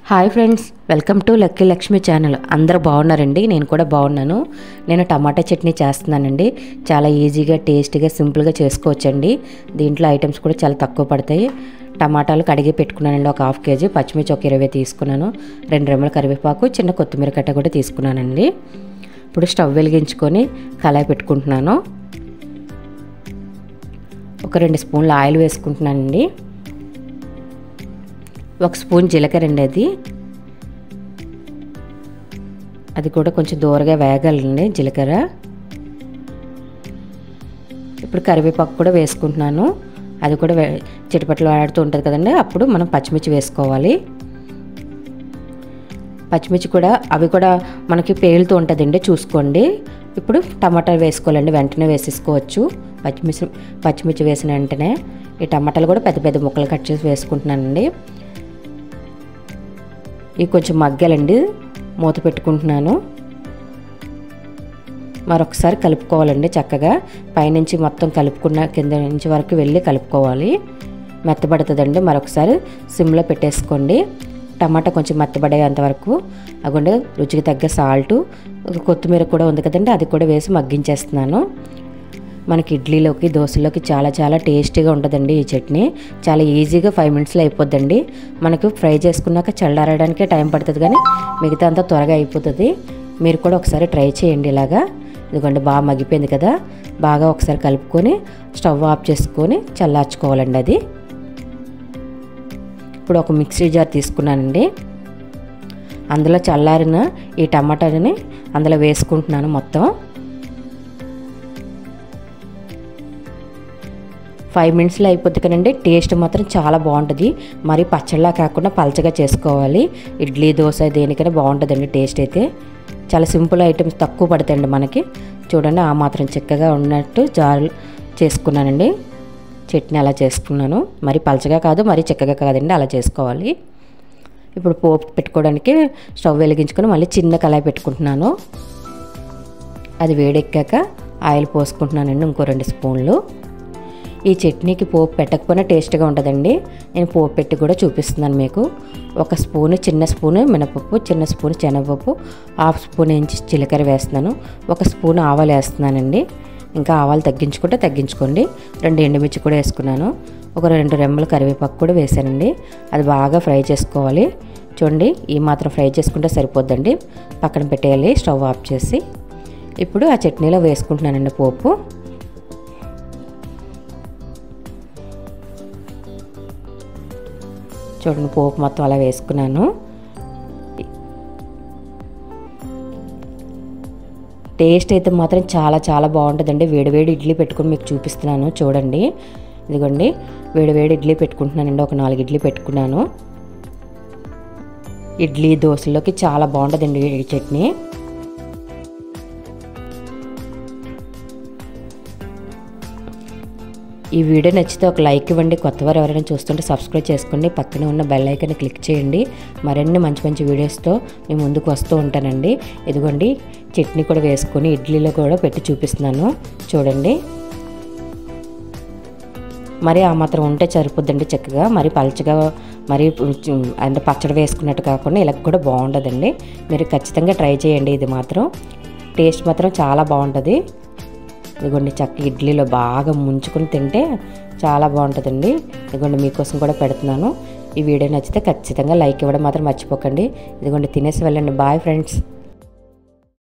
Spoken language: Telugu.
Hi friends, welcome to lucky Lakshmi channel. అందరూ బాగున్నారండి? నేను కూడా బాగున్నాను. నేను టమాటా చట్నీ చేస్తున్నానండి. చాలా ఈజీగా, టేస్టీగా, సింపుల్గా చేసుకోవచ్చండి. దీంట్లో ఐటమ్స్ కూడా చాలా తక్కువ పడతాయి. టమాటాలు కడిగి పెట్టుకున్నానండి. ఒక హాఫ్ కేజీ పచ్చిమిర్చి ఒక 20 తీసుకున్నాను. 2 రెమ్మల కరివేపాకు, చిన్న కొత్తిమీర కట్ట కూడా తీసుకున్నానండి. ఇప్పుడు స్టవ్ వెలిగించుకొని కళాయి పెట్టుకుంటున్నాను. ఒక 2 స్పూన్ల ఆయిల్ వేసుకుంటున్నానండి. 1 స్పూన్ జీలకర్ర అండి. అది కూడా కొంచెం దూరగా వేగాలండి జీలకర్ర. ఇప్పుడు కరివేపాకు కూడా వేసుకుంటున్నాను. అది కూడా చిటపట్లు ఆడుతూ ఉంటుంది కదండి. అప్పుడు మనం పచ్చిమిర్చి వేసుకోవాలి. పచ్చిమిర్చి కూడా అవి కూడా మనకి పేలుతూ ఉంటుందండి, చూసుకోండి. ఇప్పుడు టమాటాలు వేసుకోవాలండి. వెంటనే వేసేసుకోవచ్చు. పచ్చిమిర్చి వేసిన వెంటనే ఈ టమాటాలు కూడా పెద్ద పెద్ద ముక్కలు కట్ చేసి వేసుకుంటున్నానండి. ఇవి కొంచెం మగ్గాలండి. మూత పెట్టుకుంటున్నాను. మరొకసారి కలుపుకోవాలండి చక్కగా. పైనుంచి మొత్తం కలుపుకున్న కింద నుంచి వరకు వెళ్ళి కలుపుకోవాలి. మెత్తబడుతుందండి. మరొకసారి సిమ్లో పెట్టేసుకోండి. టమాటా కొంచెం మెత్తబడేంత వరకు. అగొండి రుచికి తగ్గ సాల్టు, కొత్తిమీర కూడా ఉంది కదండి, అది కూడా వేసి మగ్గించేస్తున్నాను. మనకి ఇడ్లీలోకి, దోశలోకి చాలా చాలా టేస్టీగా ఉంటుందండి ఈ చట్నీ. చాలా ఈజీగా 5 మినిట్స్లో అయిపోద్దండి. మనకు ఫ్రై చేసుకున్నాక చల్లారడానికే టైం పడుతుంది, కానీ మిగతా అంతా త్వరగా అయిపోతుంది. మీరు కూడా ఒకసారి ట్రై చేయండి ఇలాగా. ఇదిగోండి బాగా మగ్గిపోయింది కదా. బాగా ఒకసారి కలుపుకొని స్టవ్ ఆఫ్ చేసుకొని చల్లార్చుకోవాలండి అది. ఇప్పుడు ఒక మిక్సీ జార్ తీసుకున్నానండి. అందులో చల్లారిన ఈ టమాటాని అందులో వేసుకుంటున్నాను మొత్తం. 5 మినిట్స్లో అయిపోద్ది కదండి. టేస్ట్ మాత్రం చాలా బాగుంటుంది. మరి పచ్చళ్ళలా కాకుండా పలచగా చేసుకోవాలి. ఇడ్లీ, దోశ దేనికైనా బాగుంటుందండి టేస్ట్ అయితే. చాలా సింపుల్ ఐటమ్స్, తక్కువ పడతాయండి మనకి. చూడండి, ఆ మాత్రం చిక్కగా ఉన్నట్టు జారు చేసుకున్నానండి. చట్నీ అలా చేసుకున్నాను. మరి పలచగా కాదు, మరి చిక్కగా కాదండి, అలా చేసుకోవాలి. ఇప్పుడు పోపు పెట్టుకోవడానికి స్టవ్ వెలిగించుకొని మళ్ళీ చిన్న కళాయి పెట్టుకుంటున్నాను. అది వేడెక్కాక ఆయిల్ పోసుకుంటున్నానండి. ఇంకో 2 స్పూన్లు. ఈ చట్నీకి పోపు పెట్టకపోయినా టేస్ట్గా ఉంటుందండి. నేను పోపు పెట్టి కూడా చూపిస్తున్నాను మీకు. 1 స్పూను, చిన్న స్పూను మినపప్పు, చిన్న స్పూను శనగపప్పు, 1/2 స్పూన్ ఇంచి జీలకర్ర వేస్తున్నాను. 1 స్పూన్ ఆవాలు వేస్తున్నానండి. ఇంకా ఆవాలు తగ్గించుకోండి. 2 ఎండుమిర్చి కూడా వేసుకున్నాను. ఒక 2 రెమ్మల కరివేపాకు కూడా వేసానండి. అది బాగా ఫ్రై చేసుకోవాలి. చూడండి, ఈ మాత్రం ఫ్రై చేసుకుంటే సరిపోద్దండి. పక్కన పెట్టేయాలి స్టవ్ ఆఫ్ చేసి. ఇప్పుడు ఆ చట్నీలో వేసుకుంటున్నానండి పోపు. చూడండి, పోపు మొత్తం అలా వేసుకున్నాను. టేస్ట్ అయితే మాత్రం చాలా చాలా బాగుంటుందండి. వేడివేడి ఇడ్లీ పెట్టుకుని మీకు చూపిస్తున్నాను చూడండి. ఇదిగోండి, వేడివేడి ఇడ్లీ పెట్టుకుంటున్నానండి. ఒక 4 ఇడ్లీ పెట్టుకున్నాను. ఇడ్లీ, దోశలోకి చాలా బాగుంటుందండి ఈ చట్నీ. ఈ వీడియో నచ్చితే ఒక లైక్ ఇవ్వండి. కొత్తవారు ఎవరైనా చూస్తుంటే సబ్స్క్రైబ్ చేసుకోండి. పక్కనే ఉన్న బెల్ ఐకాన్ క్లిక్ చేయండి. మరిన్ని మంచి మంచి వీడియోస్తో నేను ముందుకు వస్తూ ఉంటానండి. ఇదిగోండి, చట్నీ కూడా వేసుకొని ఇడ్లీలో కూడా పెట్టి చూపిస్తున్నాను చూడండి. మరి ఆ మాత్రం ఉంటే సరిపోద్దండి చక్కగా. మరి పలచగా, మరి అంటే పచ్చడి వేసుకున్నట్టు కాకుండా ఇలా కూడా బాగుంటుందండి. మీరు ఖచ్చితంగా ట్రై చేయండి. ఇది మాత్రం టేస్ట్ మాత్రం చాలా బాగుంటుంది. ఇదిగోండి, చక్క ఇడ్లీలో బాగా ముంచుకొని తింటే చాలా బాగుంటుందండి. ఇదిగోండి, మీకోసం కూడా పెడుతున్నాను. ఈ వీడియో నచ్చితే ఖచ్చితంగా లైక్ ఇవ్వడం మాత్రం మర్చిపోకండి. ఇదిగోండి, తినేసి వెళ్ళండి. Bye friends.